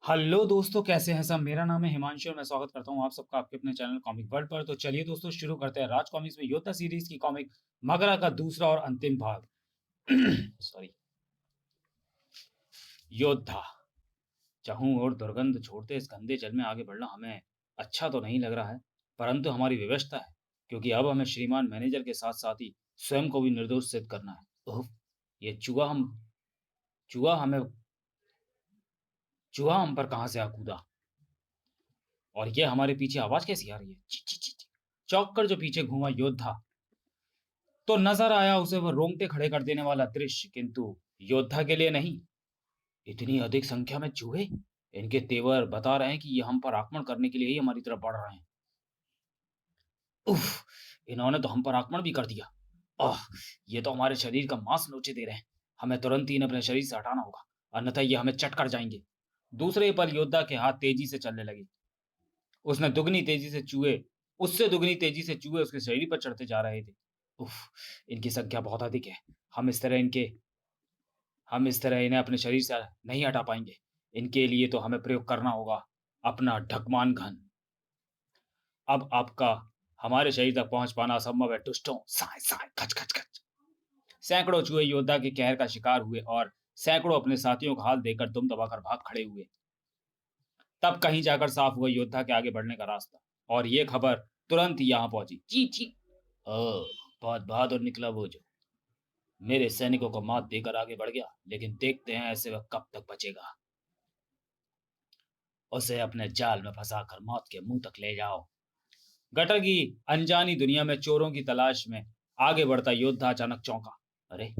Hello दोस्तों, कैसे हैं सब? मेरा नाम है हिमांशु और मैं स्वागत करता हूं आप सबका आपके अपने चैनल कॉमिक वर्ल्ड पर। तो चलिए दोस्तों, शुरू करते हैं राज कॉमिक्स में योद्धा सीरीज की कॉमिक मगरा का दूसरा और अंतिम भाग। सॉरी। योद्धा। चहूं और दुर्गंध छोड़ते इस गंदे जल में आगे बढ़ना हमें अच्छा तो नहीं लग रहा है, परंतु हमारी व्यवस्था है, क्योंकि अब हमें श्रीमान मैनेजर के साथ साथ ही स्वयं को भी निर्दोष सिद्ध करना है। उफ, ये चूहा हमें चूहा हम पर कहां से आ कूदा? और ये हमारे पीछे आवाज कैसी आ रही है? ची ची ची ची। चौंक कर जो पीछे घूमा योद्धा, तो नजर आया उसे वह रोंगटे खड़े कर देने वाला दृश्य, किंतु योद्धा के लिए नहीं। इतनी अधिक संख्या में चूहे, इनके तेवर बता रहे हैं कि ये हम पर आक्रमण करने के लिए ही हमारी तरफ बढ़ रहे हैं। उफ, इन्होंने तो हम पर आक्रमण भी कर दिया। आह, ये तो हमारे शरीर का मांस नोचे दे रहे हैं। हमें तुरंत ही इन्हें अपने शरीर से हटाना होगा, अन्यथा ये हमें चट कर जाएंगे। दूसरे पल योद्धा के हाथ तेजी से चलने लगे। उसने दुगनी तेजी से चूहे उससे दुगनी तेजी से चूहे उसके शरीर पर चढ़ते जा रहे थे। उफ, इनकी संख्या बहुत अधिक है। हम इस तरह इनके हम इस तरह इन्हें अपने शरीर से नहीं हटा पाएंगे। इनके लिए तो हमें प्रयोग करना होगा अपना ढकमान घन। अब आपका हमारे शरीर तक पहुंच पाना असंभव है दुष्टों। साय साय खच खच खच। सैकड़ों चूहे योद्धा के कहर का शिकार हुए और सैकड़ों अपने साथियों का हाल देखकर दुम दबाकर भाग खड़े हुए। तब कहीं जाकर साफ हुआ योद्धा के आगे बढ़ने का रास्ता, और ये खबर तुरंत ही यहाँ पहुंची। जी जी। ओह, बहुत बहादुर निकला वो जो मेरे सैनिकों को मात देकर आगे बढ़ गया, लेकिन देखते हैं ऐसे वह कब तक बचेगा। उसे अपने जाल में फंसाकर मौत के मुंह तक ले जाओ। गटर की अनजानी दुनिया में चोरों की तलाश में आगे बढ़ता योद्धा अचानक चौंका। अरे,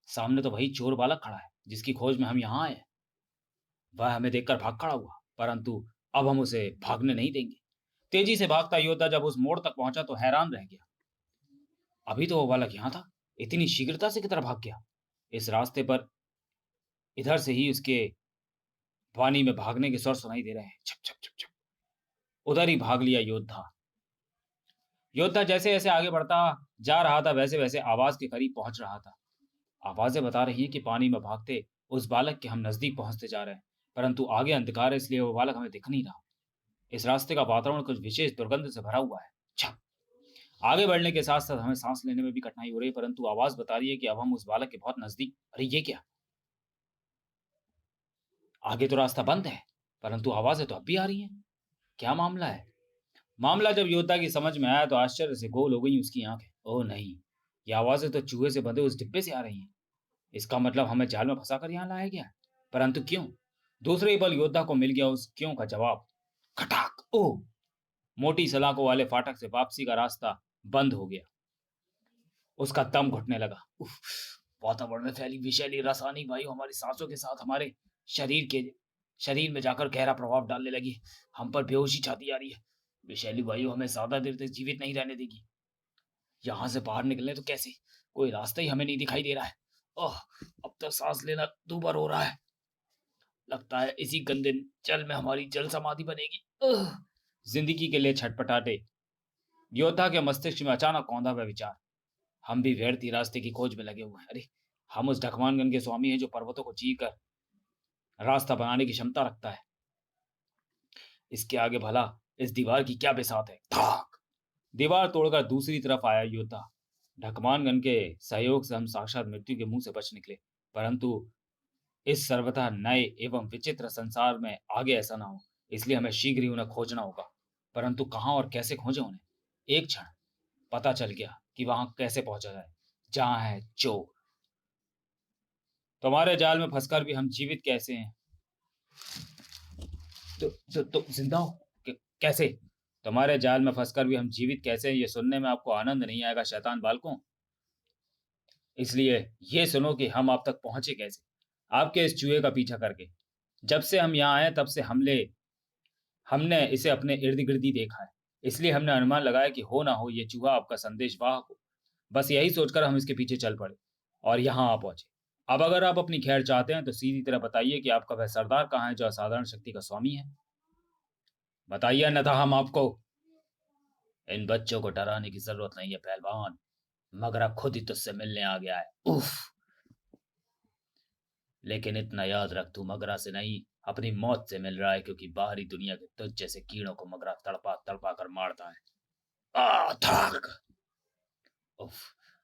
सामने तो वही चोर बालक खड़ा है जिसकी खोज में हम यहाँ आए हैं। वह हमें देखकर भाग खड़ा हुआ, परंतु अब हम उसे भागने नहीं देंगे। तेजी से भागता योद्धा जब उस मोड़ तक पहुंचा तो हैरान रह गया। अभी तो वो बालक यहाँ था, इतनी शीघ्रता से किधर भाग गया? इस रास्ते पर इधर से ही उसके पानी में भागने के स्वर सुनाई दे रहे हैं। छप छप छप छप। उधर ही भाग लिया योद्धा। योद्धा जैसे जैसे आगे बढ़ता जा रहा था, वैसे वैसे आवाज के करीब पहुंच रहा था। आवाजें बता रही हैं कि पानी में भागते उस बालक के हम नजदीक पहुंचते जा रहे हैं, परंतु आगे अंधकार है, इसलिए वो बालक हमें दिख नहीं रहा। इस रास्ते का वातावरण कुछ विशेष दुर्गंध से भरा हुआ है। छप। आगे बढ़ने के साथ साथ हमें सांस लेने में भी कठिनाई हो रही है, परंतु आवाज बता रही है कि अब हम उस बालक के बहुत नजदीक। अरे ये क्या? आगे तो रास्ता बंद है, परंतु आवाजें तो अब भी आ रही हैं। क्या मामला है? मामला जब योद्धा की समझ में आया तो आश्चर्य से गोल हो गई उसकी आंखें। ओह नहीं, ये आवाजें तो चूहे से बंधे उस डिब्बे से आ रही हैं। इसका मतलब हमें जाल में फंसाकर यहाँ लाया गया है। परंतु क्यों? दूसरे ही पल योद्धा को मिल गया उस क्यों का जवाब। खटाक! ओह! मोटी सलाखों वाले फाटक से वापसी का रास्ता बंद हो गया। उसका दम घुटने लगा। उफ! वातावरण में फैली विषैली रासायनिक वायु हमारी सांसों के साथ हमारे शरीर के शरीर में जाकर गहरा प्रभाव डालने लगी। हम पर बेहोशी छाती आ रही है। विषैली वायु हमें ज्यादा देर तक जीवित नहीं रहने देगी। यहाँ से बाहर निकलने तो कैसे? कोई रास्ता ही हमें नहीं दिखाई दे रहा है। ओह! अब तो सांस लेना दूभर हो रहा है। लगता है इसी गंदे जल में हमारी जल समाधि बनेगी। जिंदगी के लिए छटपटाते योद्धा के मस्तिष्क में अचानक कौंधा वह विचार। हम भी व्यर्थ ही रास्ते की खोज में लगे हुए हैं। अरे, हम उस ढकवानगन के स्वामी हैं जो पर्वतों को चीर कर रास्ता बनाने की क्षमता रखता है। इसके आगे भला इस दीवार की क्या बिसात है? धाक! दीवार तोड़कर दूसरी तरफ आया योद्धा। ढकवानगन के सहयोग से हम साक्षात मृत्यु के मुंह से बच निकले, परंतु इस सर्वथा नए एवं विचित्र संसार में आगे ऐसा ना हो, इसलिए हमें शीघ्र ही उन्हें खोजना होगा। परंतु कहाँ और कैसे खोजें उन्हें? एक क्षण पता चल गया कि वहां कैसे पहुंचा जाए, जहां है चोर। तुम्हारे जाल में फंसकर भी हम जीवित कैसे हैं? तो जिंदा हो? कैसे? तुम्हारे जाल में फंसकर भी हम जीवित कैसे हैं, ये सुनने में आपको आनंद नहीं आएगा शैतान बालकों। इसलिए ये सुनो कि हम आप तक पहुंचे कैसे। आपके इस चूहे का पीछा करके। जब से हम यहाँ आए तब से हमने इसे अपने इर्द गिर्द ही देखा है। इसलिए हमने अनुमान लगाया कि हो ना हो ये चूहा आपका संदेश वाहक हो। बस यही सोचकर हम इसके पीछे चल पड़े और यहाँ आ पहुंचे। अब अगर आप अपनी खैर चाहते हैं तो सीधी तरह बताइए कि आपका वह सरदार कहाँ है जो असाधारण शक्ति का स्वामी है। बताइए, अन्यथा हम आपको। इन बच्चों को डराने की जरूरत नहीं है पहलवान। मगरा खुद ही तुझसे मिलने आ गया है। उफ! लेकिन इतना याद रख, तू मगरा से नहीं अपनी मौत से मिल रहा है, क्योंकि बाहरी दुनिया के तुझ जैसे कीड़ों को मगरा तड़पा तड़पा कर मारता है। थक। उफ।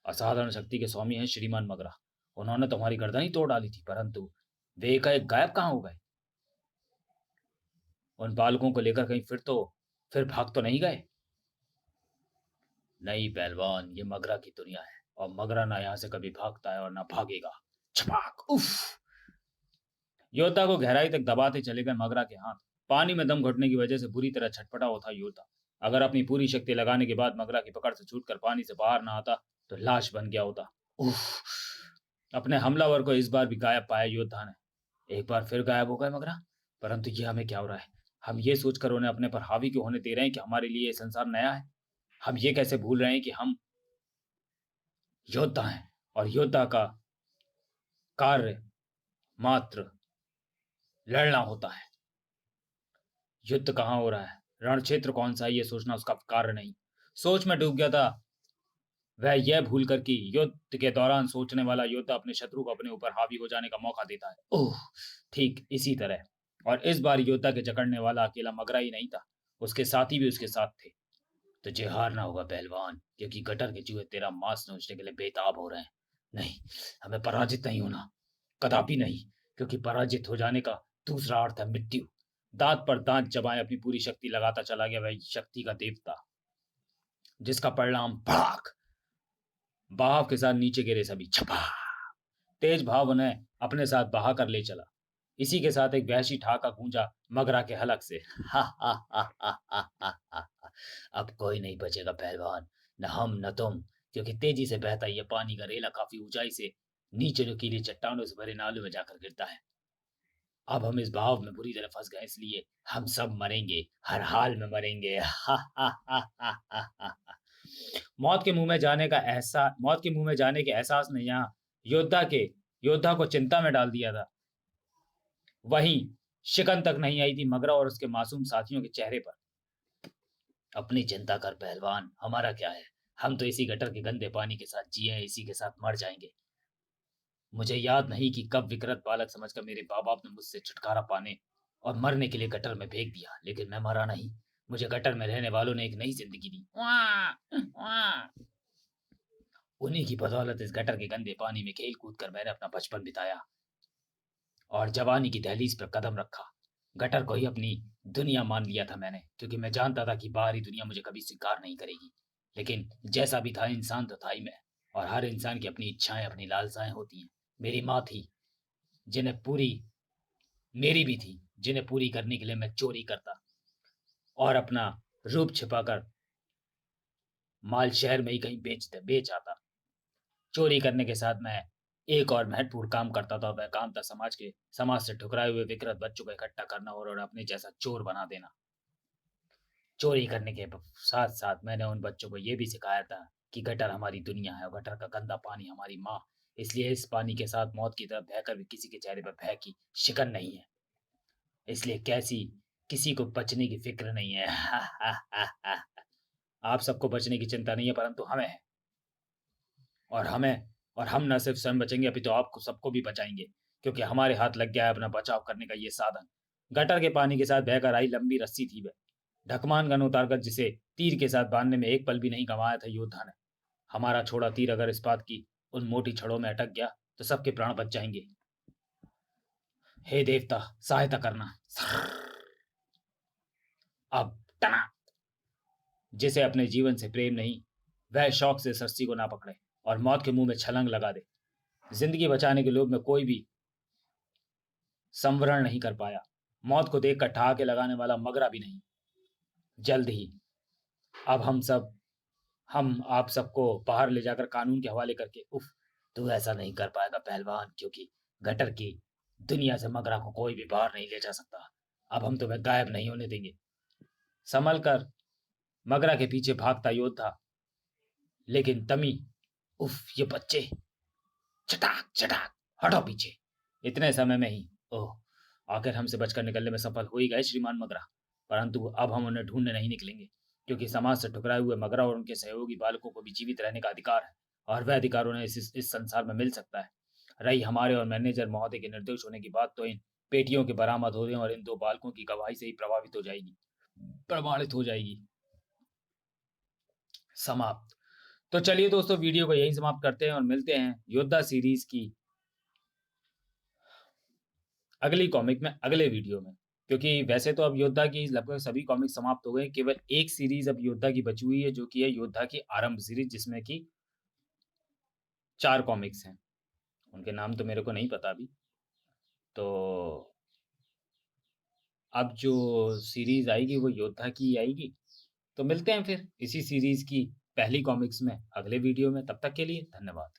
असाधारण शक्ति के स्वामी हैं श्रीमान मगरा। उन्होंने तुम्हारी गर्दन ही तोड़ डाली थी, परंतु वे एकाएक गायब कहाँ हो गए? उन बालकों को लेकर कहीं फिर भाग तो नहीं गए? नहीं पहलवान, ये मगरा की दुनिया है, और मगरा ना यहाँ से कभी भागता है और ना भागेगा। छपाक। उफ। योद्धा को गहराई तक दबाते चले गए मगरा के हाथ। पानी में दम घुटने की वजह से बुरी तरह छटपटा होता योद्धा। अगर अपनी पूरी शक्ति लगाने के बाद मगरा की पकड़ से छूटकर पानी से बाहर ना आता तो लाश बन गया होता। उफ। अपने हमलावर को इस बार भी गायब पाया योद्धा ने। एक बार फिर गायब हो गए मगरा। परंतु ये हमें क्या हो रहा है? हम ये सोचकर उन्हें अपने पर हावी क्यों होने दे रहे हैं कि हमारे लिए ये संसार नया है? हम ये कैसे भूल रहे हैं कि हम योद्धा हैं, और योद्धा का कार्य मात्र लड़ना होता है। युद्ध कहाँ हो रहा है, रण क्षेत्र कौन सा है, ये सोचना उसका कार्य नहीं। सोच में डूब गया था वह, यह भूल कर कि युद्ध के दौरान सोचने वाला योद्धा अपने शत्रु को अपने ऊपर हावी हो जाने का मौका देता है। ओह, ठीक इसी तरह। और इस बार योद्धा के जकड़ने वाला अकेला मगरा ही नहीं था, उसके साथी भी उसके साथ थे। तुझे हारना होगा पहलवान, क्योंकि गटर के चूहे तेरा मांस नोचने के लिए बेताब हो रहे हैं। नहीं, हमें पराजित नहीं होना, कदापि नहीं, क्योंकि पराजित हो जाने का दूसरा अर्थ है मृत्यु। दांत पर दांत जमाए अपनी पूरी शक्ति लगाता चला गया वह शक्ति का देवता, जिसका परिणाम भड़ाक। बहाव के साथ नीचे गिरे सभी। छपा। तेज भाव उन्हें अपने साथ बहा कर ले चला। इसी के साथ एक वहशी ठहाका गूंजा मगरा के हलक से। हा हा हा हा हा हा हा। अब कोई नहीं बचेगा पहलवान, न हम न तुम, क्योंकि तेजी से बहता यह पानी का रेला काफी ऊंचाई से नीचे नुकीली चट्टानों से भरे नालों में जाकर गिरता है। अब हम इस बहाव में बुरी तरह फंस गए, इसलिए हम सब मरेंगे, हर हाल में मरेंगे। हा हा हा हा हा हा। मौत के मुंह में जाने के एहसास ने यहाँ योद्धा को चिंता में डाल दिया था। वहीं शिकन तक नहीं आई थी मगरा और उसके मासूम साथियों के चेहरे पर। अपनी चिंता कर पहलवान, हमारा क्या है? हम तो इसी गटर के गंदे पानी के साथ जिए, इसी के साथ मर जाएंगे। मुझे याद नहीं कि कब विकृत बालक समझकर मेरे माँ बाप ने मुझसे छुटकारा पाने और मरने के लिए गटर में फेंक दिया, लेकिन मैं मरा नहीं। मुझे गटर में रहने वालों ने एक नई जिंदगी दी। उन्हीं की बदौलत इस गटर के गंदे पानी में खेल कूद कर मैंने अपना बचपन बिताया और जवानी की दहलीज पर कदम रखा। गटर को ही अपनी दुनिया मान लिया था मैंने, क्योंकि मैं जानता था कि बाहरी दुनिया मुझे कभी स्वीकार नहीं करेगी। लेकिन जैसा भी था, इंसान तो था ही मैं, और हर इंसान की अपनी इच्छाएं, अपनी लालसाएं होती हैं। मेरी माँ थी, जिन्हें पूरी मेरी भी थी, जिन्हें पूरी करने के लिए मैं चोरी करता और अपना रूप छिपाकर माल शहर में ही कहीं बेच आता। चोरी करने के साथ मैं एक और महत्वपूर्ण काम करता था, वह काम था समाज से ठुकराए हुए विकृत बच्चों को इकट्ठा करना और उन्हें अपने जैसा चोर बना देना। चोरी करने के साथ साथ मैंने उन बच्चों को यह भी सिखाया था कि गटर हमारी दुनिया है और गटर का गंदा पानी हमारी माँ। इसलिए इस पानी के साथ मौत की तरफ बहकर भी किसी के चेहरे पर भय की शिकन नहीं है। इसलिए किसी को बचने की फिक्र नहीं है। आप सबको बचने की चिंता नहीं है, परंतु हमें है। और हम न सिर्फ स्वयं बचेंगे, अभी तो आपको सबको भी बचाएंगे, क्योंकि हमारे हाथ लग गया है अपना बचाव करने का ये साधन। गटर के पानी के साथ बहकर आई लंबी रस्सी थी वह, ढकमान गन उतारकर जिसे तीर के साथ बांधने में एक पल भी नहीं गंवाया था योद्धा ने। हमारा छोड़ा तीर अगर इस्पात की उन मोटी छड़ों में अटक गया तो सबके प्राण बच जाएंगे। हे देवता, सहायता करना। अब टना। जिसे अपने जीवन से प्रेम नहीं, वह शौक से इस रस्सी को ना पकड़े और मौत के मुंह में छलांग लगा दे। जिंदगी बचाने के लोभ में कोई भी संवरण नहीं कर पाया। मौत को देखकर ठहाके लगाने वाला मगरा भी नहीं। जल्द ही अब हम आप सबको बाहर ले जाकर कानून के हवाले करके। उफ, तू ऐसा नहीं कर पाएगा पहलवान, क्योंकि गटर की दुनिया से मगरा को कोई भी बाहर नहीं ले जा सकता। अब हम तुम्हें गायब नहीं होने देंगे। संभल कर मगरा के पीछे भागता योद्धा, लेकिन तमी, उफ, ये बच्चे, चटाक चटाक, हटो पीछे। इतने समय में ही, ओह, आखिर हमसे बचकर निकलने में सफल हो ही गए श्रीमान मगरा। परंतु अब हम उन्हें ढूंढने नहीं निकलेंगे, क्योंकि समाज से ठुकराए हुए मगरा और उनके सहयोगी बालकों को भी जीवित रहने का अधिकार है, और वह अधिकार उन्हें इस संसार में मिल सकता है। रही हमारे और मैनेजर महोदय के निर्दोष होने की बात, तो इन पेटियों के बरामद होने और इन 2 बालकों की गवाही से ही प्रमाणित हो जाएगी। समाप्त। तो चलिए दोस्तों, वीडियो को यहीं समाप्त करते हैं और मिलते हैं योद्धा सीरीज़ की अगली कॉमिक में, अगले वीडियो में। क्योंकि वैसे तो अब योद्धा की लगभग सभी कॉमिक समाप्त हो गए, केवल एक सीरीज़ अब योद्धा की बची हुई है, जो कि है योद्धा की आरंभ सीरीज़, जिसमें कि 4 कॉमिक्स हैं। उनके नाम तो मेरे को नहीं पता अभी। तो अब जो सीरीज़ आएगी वो योद्धा की ही आएगी। तो मिलते हैं फिर इसी सीरीज़ की पहली कॉमिक्स में अगले वीडियो में। तब तक के लिए धन्यवाद।